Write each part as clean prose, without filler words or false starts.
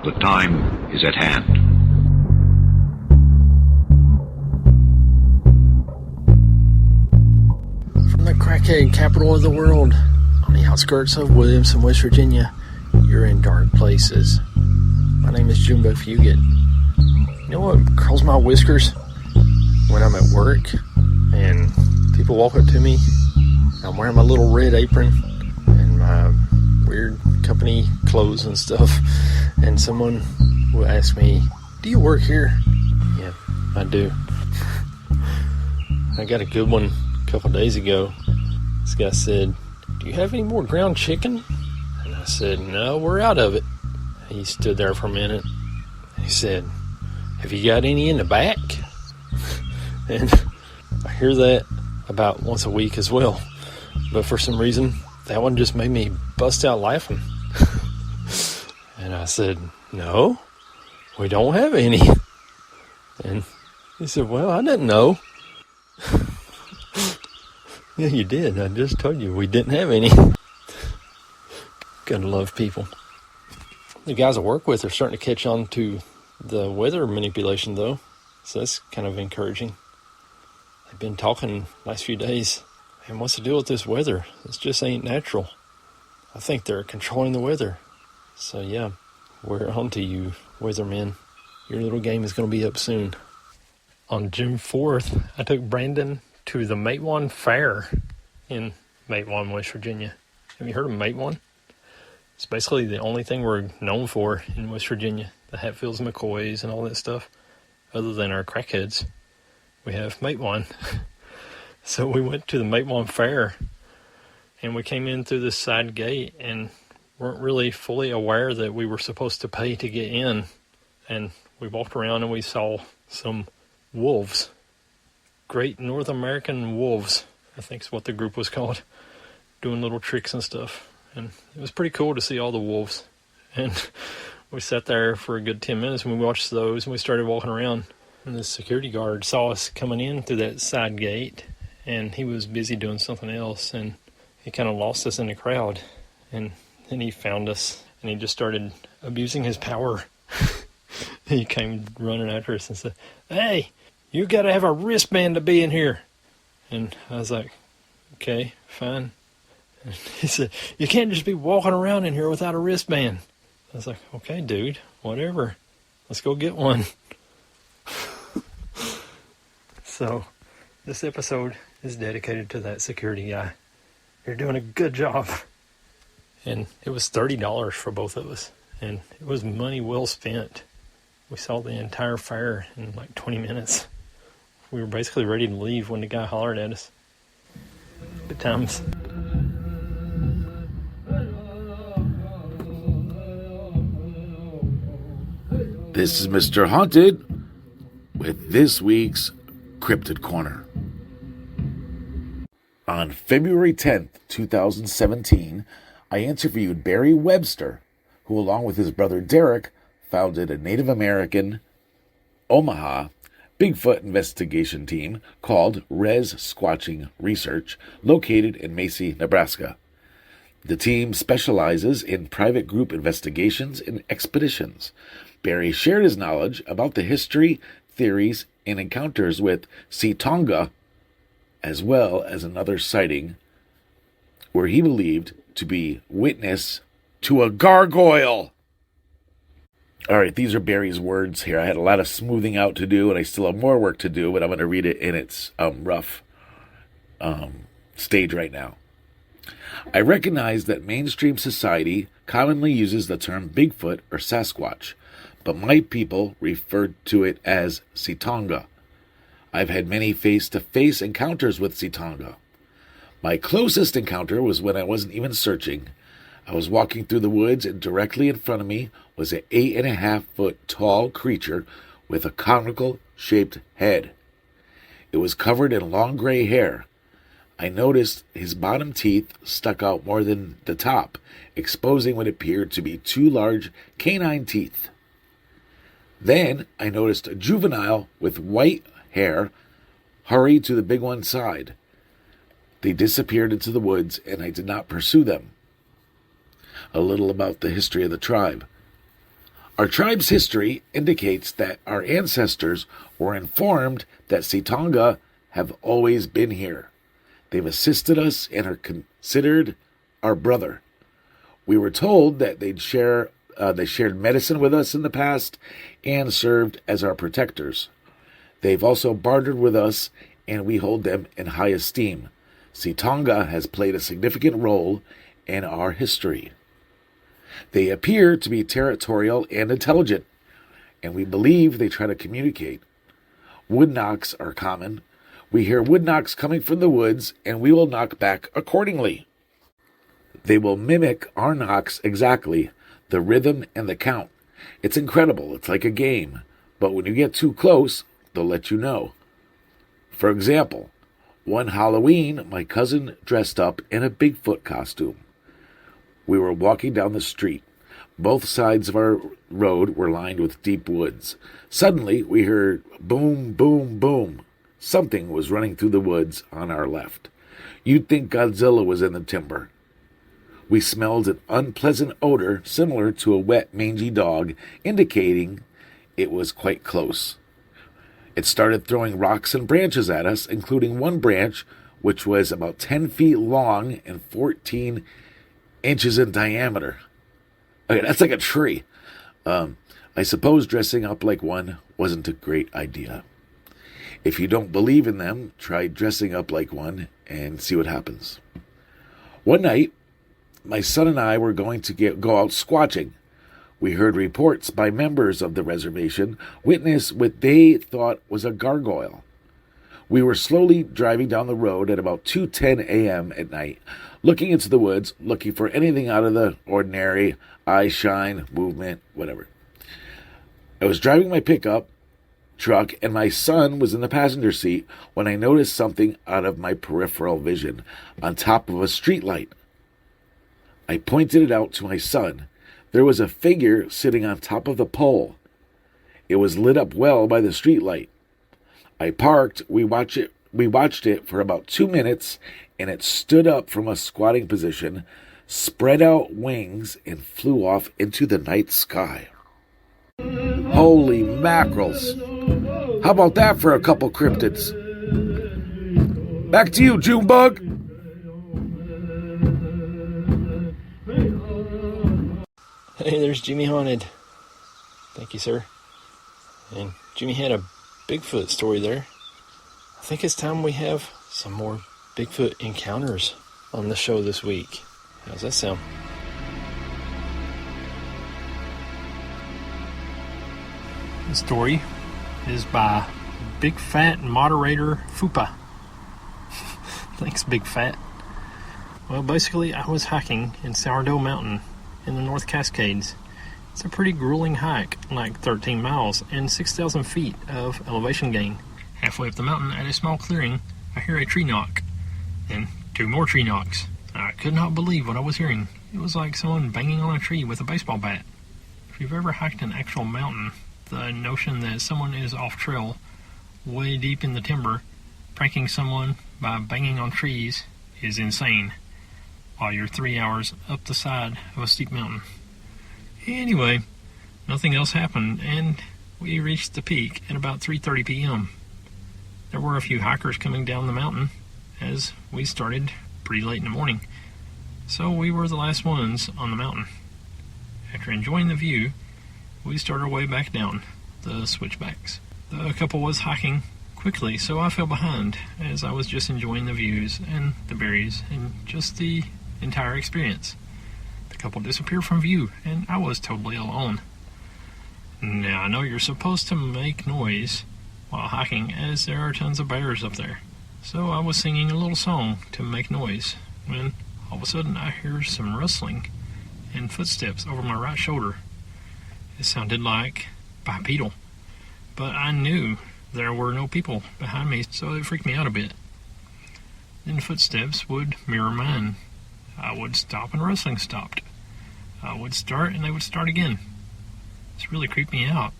The time is at hand. From the crackhead capital of the world, on the outskirts of Williamson, West Virginia, you're in dark places. My name is Jumbo Fugit. You know what curls my whiskers? When I'm at work and people walk up to me, I'm wearing my little red apron and my weird company clothes and stuff, and someone will ask me, "Do you work here?" Yeah, I do. I got a good one a couple days ago. This guy said, "Do you have any more ground chicken?" And I said, "No, we're out of it." He stood there for a minute. He said, "Have you got any in the back?" And I hear that about once a week as well. But for some reason, that one just made me bust out laughing. And I said, "No, we don't have any." And he said, "Well, I didn't know." Yeah, you did. I just told you we didn't have any. Gotta love people. The guys I work with are starting to catch on to the weather manipulation, though. So that's kind of encouraging. They've been talking last few days. And what's the deal with this weather? It just ain't natural. I think they're controlling the weather. So yeah, we're on to you, weathermen. Your little game is going to be up soon. On June 4th, I took Brandon to the Matewan Fair in Matewan, West Virginia. Have you heard of Matewan? It's basically the only thing we're known for in West Virginia. The Hatfields, McCoys, and all that stuff. Other than our crackheads, we have Matewan. So we went to the Matewan Fair, and we came in through this side gate and weren't really fully aware that we were supposed to pay to get in. And we walked around and we saw some wolves. Great North American wolves, I think is what the group was called, doing little tricks and stuff. And it was pretty cool to see all the wolves. And we sat there for a good 10 minutes and we watched those and we started walking around. And the security guard saw us coming in through that side gate, and he was busy doing something else, and he kind of lost us in the crowd. And then he found us, and he just started abusing his power. He came running after us and said, "Hey, you got to have a wristband to be in here." And I was like, "Okay, fine." And he said, "You can't just be walking around in here without a wristband." I was like, "Okay, dude, whatever. Let's go get one." So, this episode is dedicated to that security guy. You're doing a good job. And it was $30 for both of us. And it was money well spent. We saw the entire fair in like 20 minutes. We were basically ready to leave when the guy hollered at us. Good times. This is Mr. Haunted with this week's Cryptid Corner. On February 10th, 2017, I interviewed Barry Webster, who along with his brother Derek founded a Native American, Omaha, Bigfoot investigation team called Res Squatching Research, located in Macy, Nebraska. The team specializes in private group investigations and expeditions. Barry shared his knowledge about the history, theories, and encounters with Sitonga, as well as another sighting where he believed to be witness to a gargoyle. All right, these are Barry's words here. I had a lot of smoothing out to do, and I still have more work to do, but I'm going to read it in its rough stage right now. I recognize that mainstream society commonly uses the term Bigfoot or Sasquatch, but my people referred to it as Sitonga. I've had many face-to-face encounters with Sitonga. My closest encounter was when I wasn't even searching. I was walking through the woods, and directly in front of me was an 8.5-foot tall creature with a conical-shaped head. It was covered in long gray hair. I noticed his bottom teeth stuck out more than the top, exposing what appeared to be two large canine teeth. Then I noticed a juvenile with white hair hurry to the big one's side. They disappeared into the woods, and I did not pursue them. A little about the history of the tribe. Our tribe's history indicates that our ancestors were informed that Sitonga have always been here. They've assisted us and are considered our brother. We were told that they shared medicine with us in the past and served as our protectors. They've also bartered with us, and we hold them in high esteem. Sitonga has played a significant role in our history. They appear to be territorial and intelligent, and we believe they try to communicate. Wood knocks are common. We hear wood knocks coming from the woods, and we will knock back accordingly. They will mimic our knocks exactly, the rhythm and the count. It's incredible. It's like a game. But when you get too close, they'll let you know. For example, one Halloween, my cousin dressed up in a Bigfoot costume. We were walking down the street. Both sides of our road were lined with deep woods. Suddenly, we heard boom, boom, boom. Something was running through the woods on our left. You'd think Godzilla was in the timber. We smelled an unpleasant odor similar to a wet, mangy dog, indicating it was quite close. It started throwing rocks and branches at us, including one branch which was about 10 feet long and 14 inches in diameter. Okay, that's like a tree. I suppose dressing up like one wasn't a great idea. If you don't believe in them, try dressing up like one and see what happens. One night, my son and I were going to go out squatching. We heard reports by members of the reservation witness what they thought was a gargoyle. We were slowly driving down the road at about 2:10 a.m. at night, looking into the woods, looking for anything out of the ordinary, eye shine, movement, whatever. I was driving my pickup truck, and my son was in the passenger seat when I noticed something out of my peripheral vision on top of a streetlight. I pointed it out to my son. There was a figure sitting on top of the pole. It was lit up well by the streetlight. I parked. We watched it for about 2 minutes, and it stood up from a squatting position, spread out wings, and flew off into the night sky. Holy mackerels. How about that for a couple cryptids? Back to you, Junebug. Hey, there's Jimmy Haunted. Thank you, sir. And Jimmy had a Bigfoot story there. I think it's time we have some more Bigfoot encounters on the show this week. How's that sound? The story is by Big Fat Moderator Fupa. Thanks, Big Fat. Well, basically, I was hiking in Sourdough Mountain in the North Cascades. It's a pretty grueling hike, like 13 miles and 6,000 feet of elevation gain. Halfway up the mountain, at a small clearing, I hear a tree knock. Then 2 more tree knocks. I could not believe what I was hearing. It was like someone banging on a tree with a baseball bat. If you've ever hiked an actual mountain, the notion that someone is off trail, way deep in the timber, pranking someone by banging on trees is insane, while you're 3 hours up the side of a steep mountain. Anyway, nothing else happened, and we reached the peak at about 3:30 p.m. There were a few hikers coming down the mountain, as we started pretty late in the morning, so we were the last ones on the mountain. After enjoying the view, we started our way back down the switchbacks. The couple was hiking quickly, so I fell behind as I was just enjoying the views and the berries and just the entire experience. The couple disappeared from view, and I was totally alone. Now, I know you're supposed to make noise while hiking, as there are tons of bears up there. So I was singing a little song to make noise, when all of a sudden I hear some rustling and footsteps over my right shoulder. It sounded like bipedal, but I knew there were no people behind me, so it freaked me out a bit. Then footsteps would mirror mine. I would stop and rustling stopped. I would start and they would start again. This really creeped me out,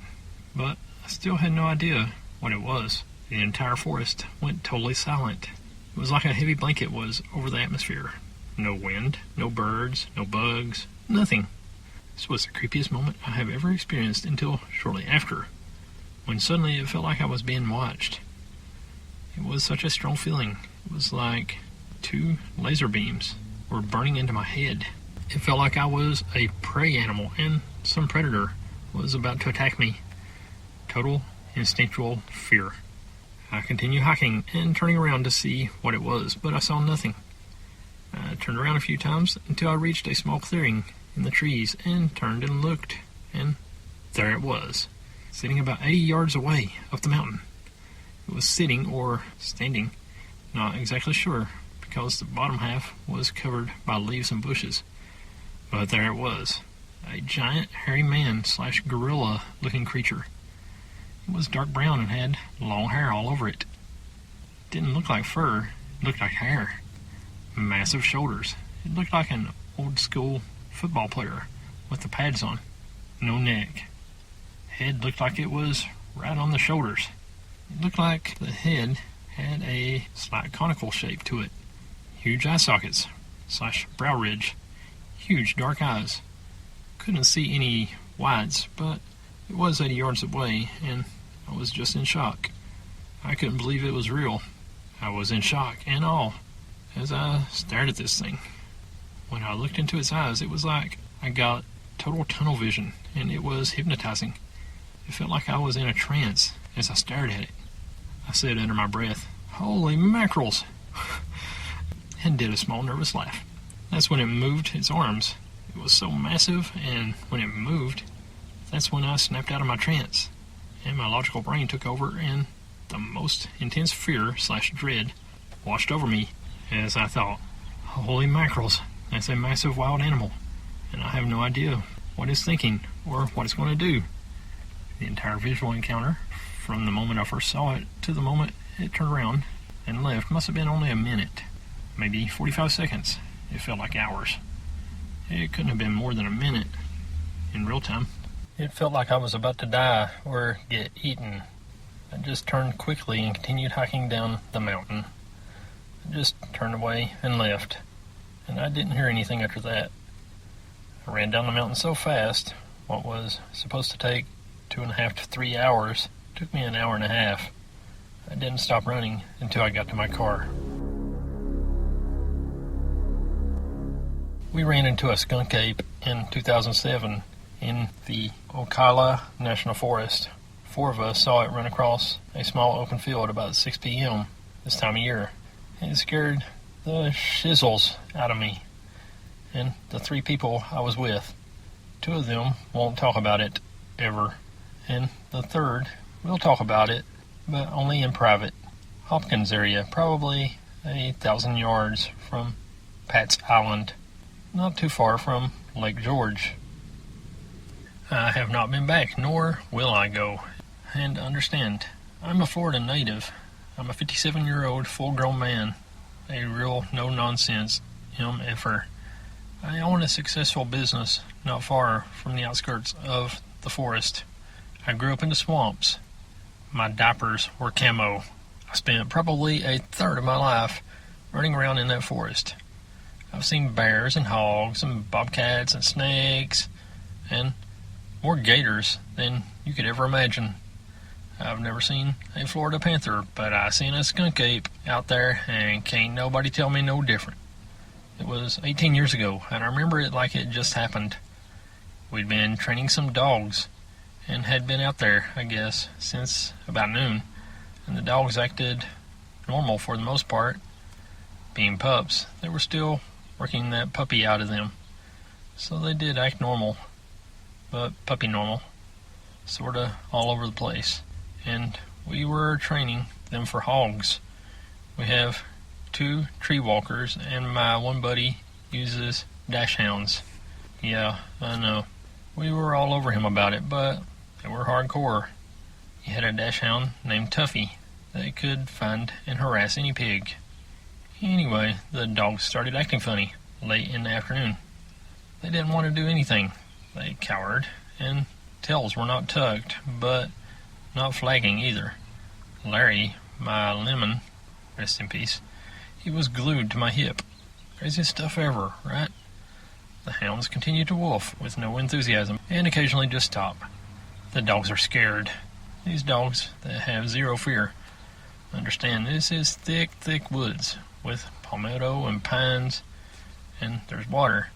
but I still had no idea what it was. The entire forest went totally silent. It was like a heavy blanket was over the atmosphere. No wind, no birds, no bugs, nothing. This was the creepiest moment I have ever experienced until shortly after, when suddenly it felt like I was being watched. It was such a strong feeling. It was like 2 laser beams were burning into my head. It felt like I was a prey animal and some predator was about to attack me. Total instinctual fear. I continued hiking and turning around to see what it was, but I saw nothing. I turned around a few times until I reached a small clearing in the trees and turned and looked, and there it was, sitting about 80 yards away up the mountain. It was sitting or standing, not exactly sure, because the bottom half was covered by leaves and bushes. But there it was, a giant hairy man/gorilla looking creature. It was dark brown and had long hair all over it. It didn't look like fur, it looked like hair. Massive shoulders. It looked like an old school football player with the pads on. No neck. Head looked like it was right on the shoulders. It looked like the head had a slight conical shape to it. Huge eye sockets / brow ridge. Huge dark eyes. Couldn't see any whites, but it was 80 yards away, and I was just in shock. I couldn't believe it was real. I was in shock and awe as I stared at this thing. When I looked into its eyes, it was like I got total tunnel vision, and it was hypnotizing. It felt like I was in a trance as I stared at it. I said under my breath, "Holy mackerels!" and did a small nervous laugh. That's when it moved its arms. It was so massive, and when it moved, that's when I snapped out of my trance, and my logical brain took over, and the most intense fear / dread washed over me as I thought, "Holy mackerels, that's a massive wild animal, and I have no idea what it's thinking or what it's going to do." The entire visual encounter, from the moment I first saw it to the moment it turned around and left, must have been only a minute, maybe 45 seconds. It felt like hours. It couldn't have been more than a minute in real time. It felt like I was about to die or get eaten. I just turned quickly and continued hiking down the mountain. I just turned away and left, and I didn't hear anything after that. I ran down the mountain so fast, what was supposed to take 2.5 to 3 hours took me an hour and a half. I didn't stop running until I got to my car. We ran into a skunk ape in 2007 in the Ocala National Forest. 4 of us saw it run across a small open field about 6 p.m. this time of year. It scared the shizzles out of me and the 3 people I was with. 2 of them won't talk about it ever, and the 3rd will talk about it, but only in private. Hopkins area, probably 1,000 yards from Pat's Island, not too far from Lake George. I have not been back, nor will I go. And understand, I'm a Florida native. I'm a 57-year-old full-grown man, a real no-nonsense MFer. I own a successful business not far from the outskirts of the forest. I grew up in the swamps. My diapers were camo. I spent probably 1/3 of my life running around in that forest. I've seen bears and hogs and bobcats and snakes and more gators than you could ever imagine. I've never seen a Florida panther, but I seen a skunk ape out there, and can't nobody tell me no different. It was 18 years ago, and I remember it like it just happened. We'd been training some dogs, and had been out there, I guess, since about noon, and the dogs acted normal for the most part. Being pups, they were still working that puppy out of them, so they did act normal, but puppy normal, sorta all over the place. And we were training them for hogs. We have 2 tree walkers, and my one buddy uses dash hounds. Yeah, I know. We were all over him about it, but they were hardcore. He had a dash hound named Tuffy that could find and harass any pig. Anyway, the dogs started acting funny late in the afternoon. They didn't want to do anything. They cowered, and tails were not tucked, but not flagging either. Larry, my lemon, rest in peace, he was glued to my hip. Craziest stuff ever, right? the hounds continue to wolf with no enthusiasm and occasionally just stop. The dogs are scared. These dogs that have zero fear understand this is thick, thick woods with palmetto and pines, and there's water.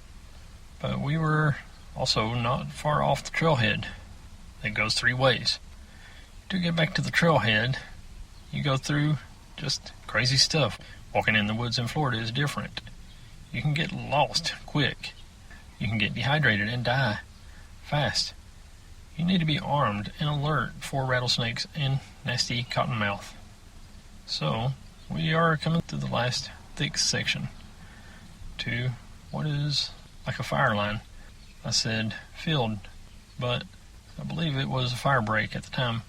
But we were also not far off the trailhead. It goes 3 ways. To get back to the trailhead, you go through just crazy stuff. Walking in the woods in Florida is different. You can get lost quick. You can get dehydrated and die fast. You need to be armed and alert for rattlesnakes and nasty cottonmouth. So, we are coming to the last thick section, to what is like a fire line. I said field, but I believe it was a fire break at the time.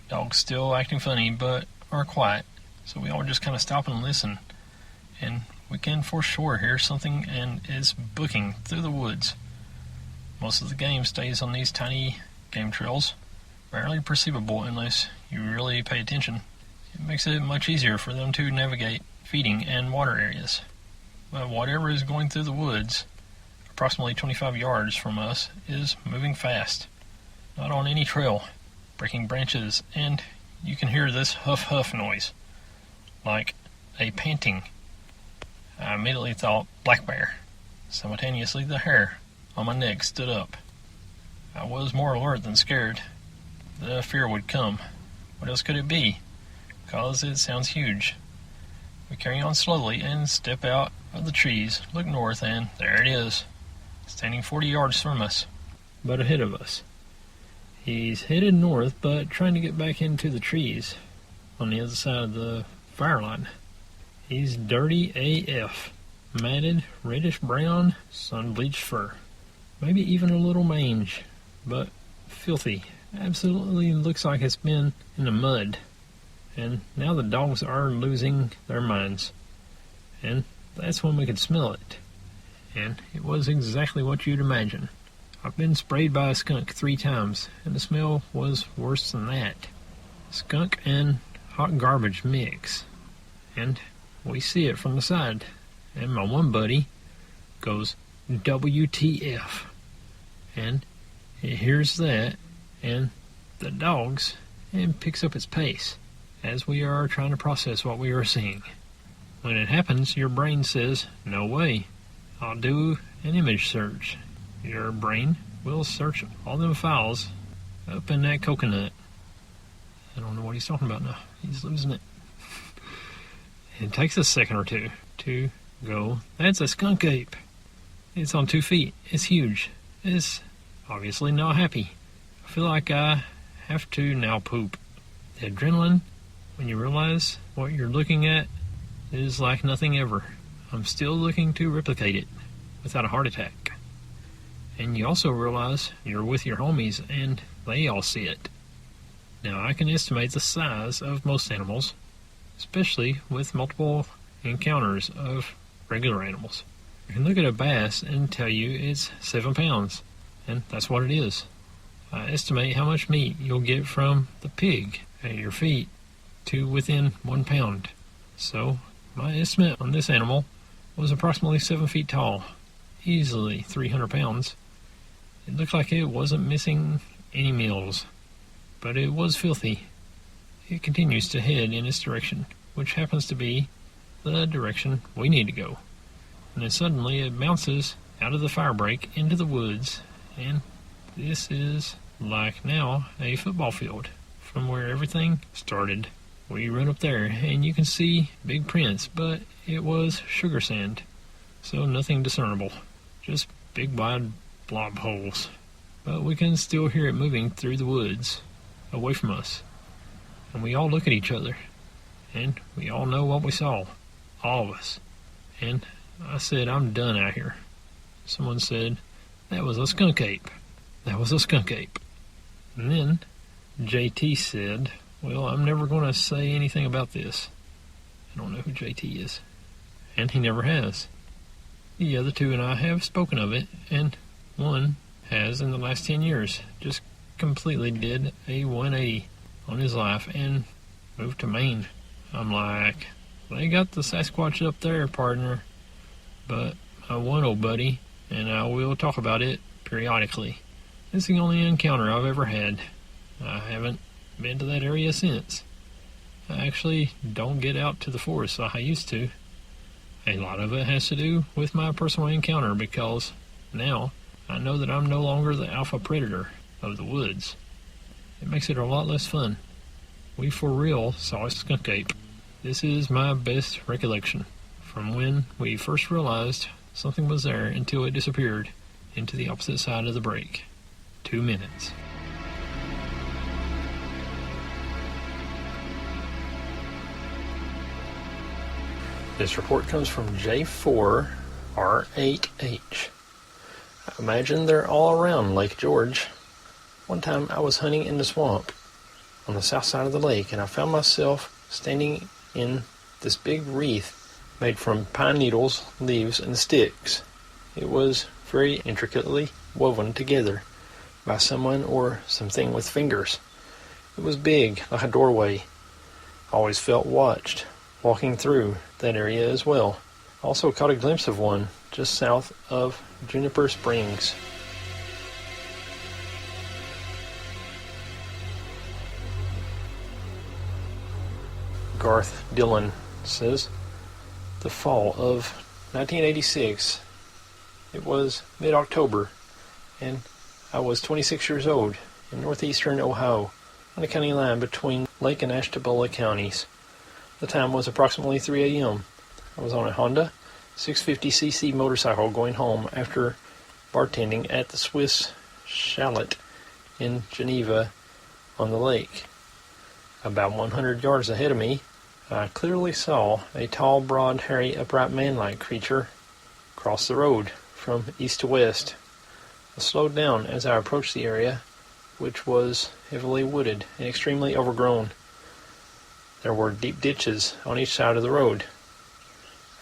Dogs still acting funny, but are quiet, so we all just kind of stop and listen. And we can for sure hear something and it's booking through the woods. Most of the game stays on these tiny game trails, barely perceivable unless you really pay attention. It makes it much easier for them to navigate feeding and water areas. But whatever is going through the woods, approximately 25 yards from us, is moving fast. Not on any trail, breaking branches, and you can hear this huff-huff noise, like a panting. I immediately thought black bear. Simultaneously, the hair on my neck stood up. I was more alert than scared. The fear would come. What else could it be? Because it sounds huge. We carry on slowly and step out of the trees, look north, and there it is, standing 40 yards from us, but ahead of us. He's headed north, but trying to get back into the trees on the other side of the fire line. He's dirty AF, matted, reddish-brown, sun-bleached fur. Maybe even a little mange, but filthy. Absolutely looks like it's been in the mud. And now the dogs are losing their minds. And that's when we could smell it. And it was exactly what you'd imagine. I've been sprayed by a skunk 3 times, and the smell was worse than that. Skunk and hot garbage mix. And we see it from the side. And my one buddy goes, WTF. And it hears that, and the dogs, and picks up its pace as we are trying to process what we are seeing. When it happens, your brain says, no way, I'll do an image search. Your brain will search all them files up in that coconut. I don't know what he's talking about now. He's losing it. It takes a second or two to go, that's a skunk ape. It's on 2 feet. It's huge. It's obviously not happy. I feel like I have to now poop. The adrenaline, when you realize what you're looking at, is like nothing ever. I'm still looking to replicate it without a heart attack. And you also realize you're with your homies and they all see it. Now I can estimate the size of most animals, especially with multiple encounters of regular animals. You can look at a bass and tell you it's 7 pounds, and that's what it is. I estimate how much meat you'll get from the pig at your feet to within 1 pound. So my estimate on this animal was approximately 7 feet tall, easily 300 pounds. It looked like it wasn't missing any meals, but it was filthy. It continues to head in its direction, which happens to be the direction we need to go. And then suddenly it bounces out of the fire break into the woods, and this is like now a football field from where everything started. We run up there and you can see big prints, but it was sugar sand, so nothing discernible, just big wide blob holes. But we can still hear it moving through the woods away from us, and we all look at each other and we all know what we saw, all of us. And I said, I'm done out here. Someone said, that was a skunk ape. That was a skunk ape. And then JT said, well, I'm never going to say anything about this. I don't know who JT is. And he never has. The other two and I have spoken of it, and one has in the last 10 years. Just completely did a 180 on his life and moved to Maine. I'm like, they got the Sasquatch up there, partner. But my one old buddy and I will talk about it periodically. It's the only encounter I've ever had. I haven't been to that area since. I actually don't get out to the forest like I used to. A lot of it has to do with my personal encounter, because now I know that I'm no longer the alpha predator of the woods. It makes it a lot less fun. We for real saw a skunk ape. This is my best recollection from when we first realized something was there until it disappeared into the opposite side of the break. 2 minutes. This report comes from J4R8H. I imagine they're all around Lake George. One time I was hunting in the swamp on the south side of the lake, and I found myself standing in this big wreath made from pine needles, leaves, and sticks. It was very intricately woven together by someone or something with fingers. It was big, like a doorway. I always felt watched walking through that area as well. Also caught a glimpse of one just south of Juniper Springs. Garth Dillon says, the fall of 1986, it was mid-October, and I was 26 years old in northeastern Ohio, on the county line between Lake and Ashtabula counties. The time was approximately 3 a.m. I was on a Honda 650cc motorcycle going home after bartending at the Swiss Chalet in Geneva on the lake. About 100 yards ahead of me, I clearly saw a tall, broad, hairy, upright man-like creature cross the road from east to west. I slowed down as I approached the area, which was heavily wooded and extremely overgrown. There were deep ditches on each side of the road.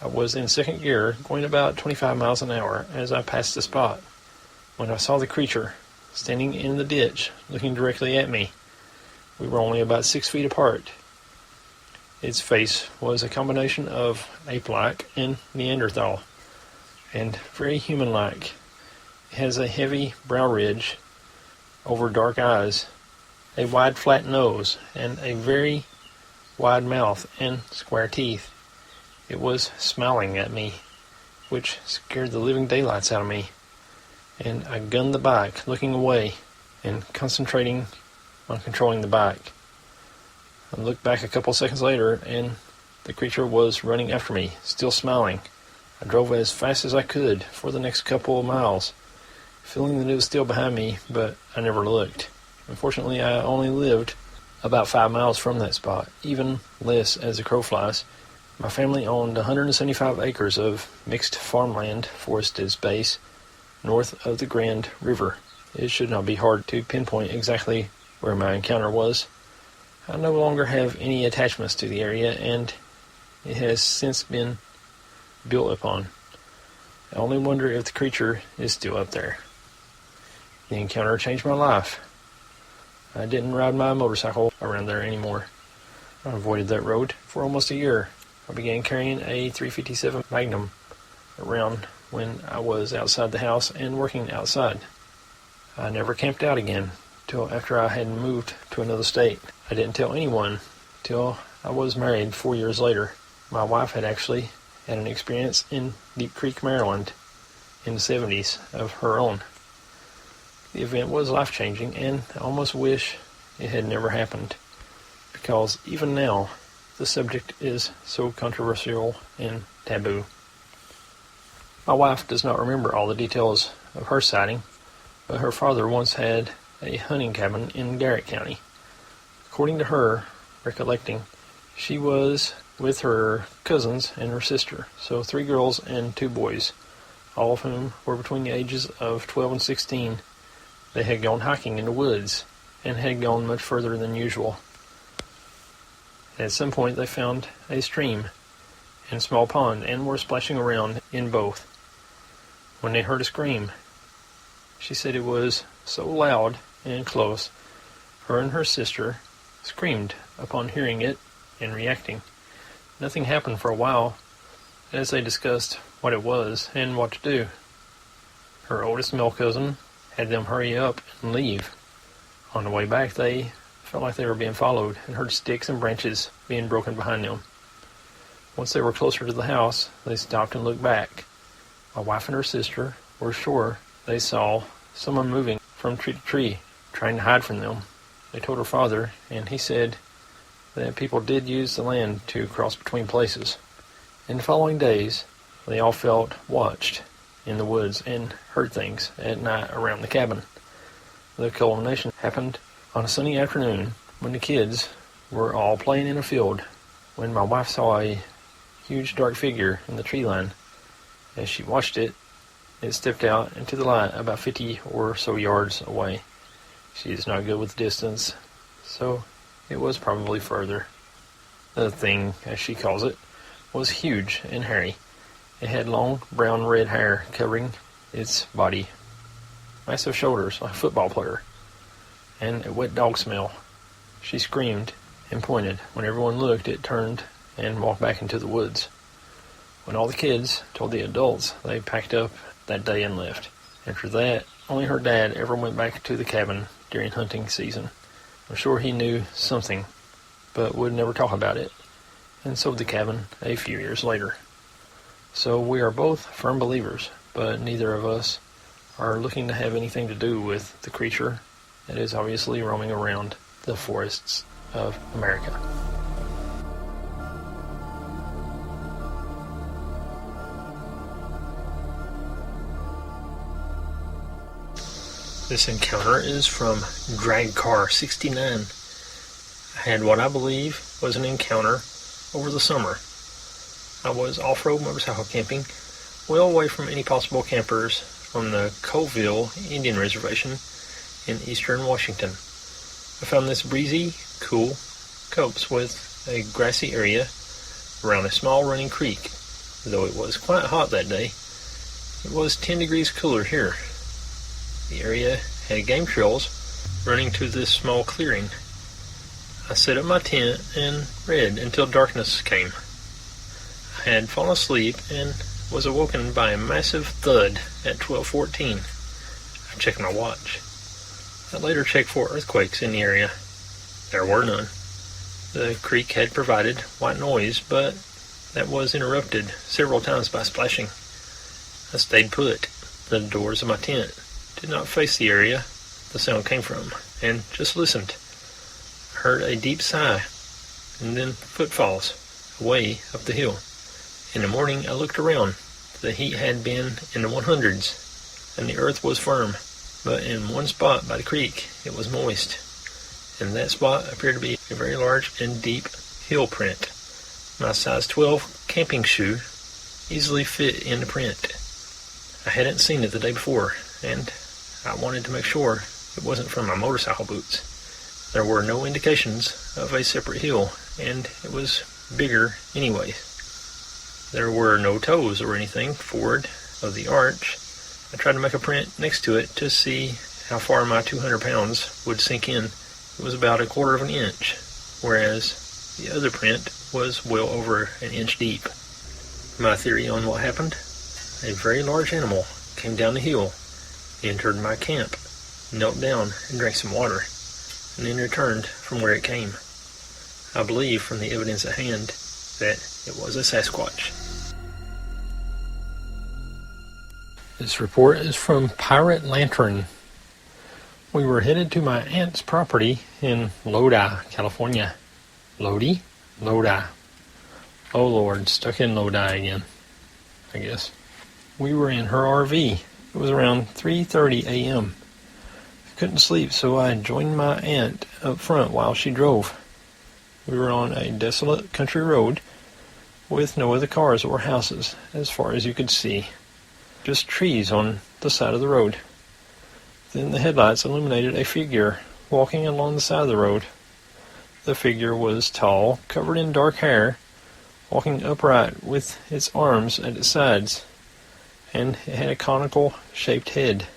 I was in second gear, going about 25 miles an hour as I passed the spot, when I saw the creature standing in the ditch, looking directly at me. We were only about 6 feet apart. Its face was a combination of ape-like and Neanderthal, and very human-like. It has a heavy brow ridge over dark eyes, a wide flat nose, and a very wide mouth and square teeth. It was smiling at me, which scared the living daylights out of me, and I gunned the bike, looking away and concentrating on controlling the bike. I looked back a couple seconds later, and the creature was running after me, still smiling. I drove as fast as I could for the next couple of miles, feeling that it was still behind me, but I never looked. Unfortunately, I only lived about 5 miles from that spot, even less as the crow flies. My family owned 175 acres of mixed farmland, forested space, north of the Grand River. It should not be hard to pinpoint exactly where my encounter was. I no longer have any attachments to the area, and it has since been built upon. I only wonder if the creature is still up there. The encounter changed my life. I didn't ride my motorcycle around there anymore. I avoided that road for almost a year. I began carrying a .357 Magnum around when I was outside the house and working outside. I never camped out again till after I had moved to another state. I didn't tell anyone till I was married 4 years later. My wife had actually had an experience in Deep Creek, Maryland in the 70s of her own. The event was life-changing, and I almost wish it had never happened, because even now the subject is so controversial and taboo. My wife does not remember all the details of her sighting, but her father once had a hunting cabin in Garrett County. According to her recollecting, she was with her cousins and her sister, so 3 girls and 2 boys, all of whom were between the ages of 12 and 16. They had gone hiking in the woods and had gone much further than usual. At some point they found a stream and a small pond and were splashing around in both when they heard a scream. She said it was so loud and close, her and her sister screamed upon hearing it and reacting. Nothing happened for a while as they discussed what it was and what to do. Her oldest male cousin had them hurry up and leave. On the way back, they felt like they were being followed and heard sticks and branches being broken behind them. Once they were closer to the house, they stopped and looked back. My wife and her sister were sure they saw someone moving from tree to tree, trying to hide from them. They told her father, and he said that people did use the land to cross between places. In the following days, they all felt watched in the woods and heard things at night around the cabin. The culmination happened on a sunny afternoon when the kids were all playing in a field, when my wife saw a huge dark figure in the tree line. As she watched it, it stepped out into the light about 50 or so yards away. She is not good with distance, so it was probably further. The thing, as she calls it, was huge and hairy. It had long brown-red hair covering its body, massive shoulders like a football player, and a wet dog smell. She screamed and pointed. When everyone looked, it turned and walked back into the woods. When all the kids told the adults, they packed up that day and left. After that, only her dad ever went back to the cabin during hunting season. I'm sure he knew something, but would never talk about it, and sold the cabin a few years later. So we are both firm believers, but neither of us are looking to have anything to do with the creature that is obviously roaming around the forests of America. This encounter is from Drag Car 69. I had what I believe was an encounter over the summer. I was off-road motorcycle camping, well away from any possible campers on the Colville Indian Reservation in eastern Washington. I found this breezy, cool copse with a grassy area around a small running creek. Though it was quite hot that day, it was 10 degrees cooler here. The area had game trails running to this small clearing. I set up my tent and read until darkness came. I had fallen asleep and was awoken by a massive thud at 12:14. I checked my watch. I later checked for earthquakes in the area. There were none. The creek had provided white noise, but that was interrupted several times by splashing. I stayed put. The doors of my tent did not face the area the sound came from, and just listened. I heard a deep sigh, and then footfalls away up the hill. In the morning I looked around. The heat had been in the 100s, and the earth was firm, but in one spot by the creek it was moist, and that spot appeared to be a very large and deep heel print. My size 12 camping shoe easily fit in the print. I hadn't seen it the day before, and I wanted to make sure it wasn't from my motorcycle boots. There were no indications of a separate heel, and it was bigger anyway. There were no toes or anything forward of the arch. I tried to make a print next to it to see how far my 200 pounds would sink in. It was about 1/4 of an inch, whereas the other print was well over an inch deep. My theory on what happened: a very large animal came down the hill, entered my camp, knelt down and drank some water, and then returned from where it came. I believe from the evidence at hand that it was a Sasquatch. This report is from Pirate Lantern. We were headed to my aunt's property in Lodi, California. Lodi? Lodi. Oh Lord, stuck in Lodi again, I guess. We were in her RV. It was around 3:30 a.m. I couldn't sleep, so I joined my aunt up front while she drove. We were on a desolate country road with no other cars or houses as far as you could see. Just trees on the side of the road. Then the headlights illuminated a figure walking along the side of the road. The figure was tall, covered in dark hair, walking upright with its arms at its sides, and it had a conical-shaped head.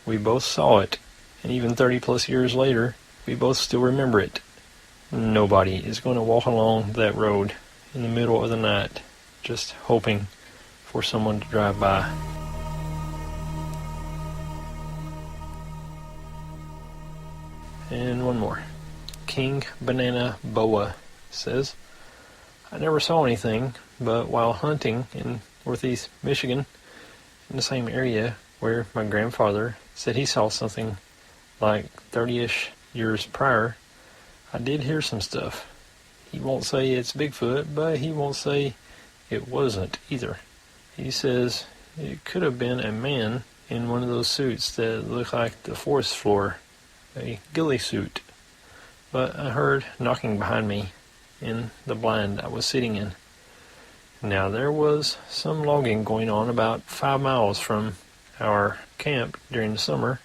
We both saw it, and even 30-plus years later, we both still remember it. Nobody is going to walk along that road in the middle of the night, just hoping for someone to drive by. And one more. King Banana Boa says, I never saw anything, but while hunting in northeast Michigan, in the same area where my grandfather said he saw something like 30-ish years prior, I did hear some stuff. He won't say it's Bigfoot, but he won't say it wasn't either. He says it could have been a man in one of those suits that look like the forest floor, a ghillie suit. But I heard knocking behind me in the blind I was sitting in. Now there was some logging going on about 5 miles from our camp during the summer,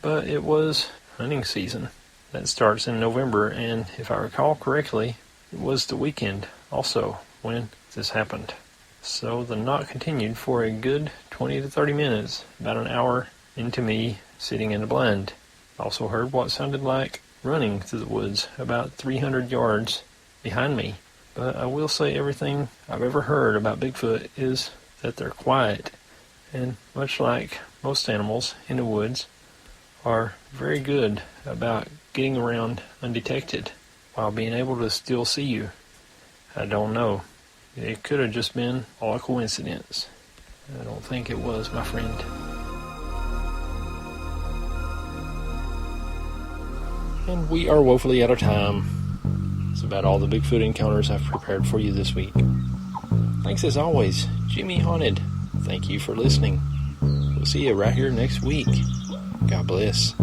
but it was hunting season. That starts in November, and if I recall correctly, it was the weekend also when this happened. So the knock continued for a good 20 to 30 minutes, about an hour into me sitting in the blind. I also heard what sounded like running through the woods about 300 yards behind me. But I will say everything I've ever heard about Bigfoot is that they're quiet, and much like most animals in the woods, are very good about getting around undetected while being able to still see you. I don't know. It could have just been all a coincidence. I don't think it was, my friend. And we are woefully out of time. That's about all the Bigfoot encounters I've prepared for you this week. Thanks as always, Jimmy Haunted. Thank you for listening. We'll see you right here next week. God bless.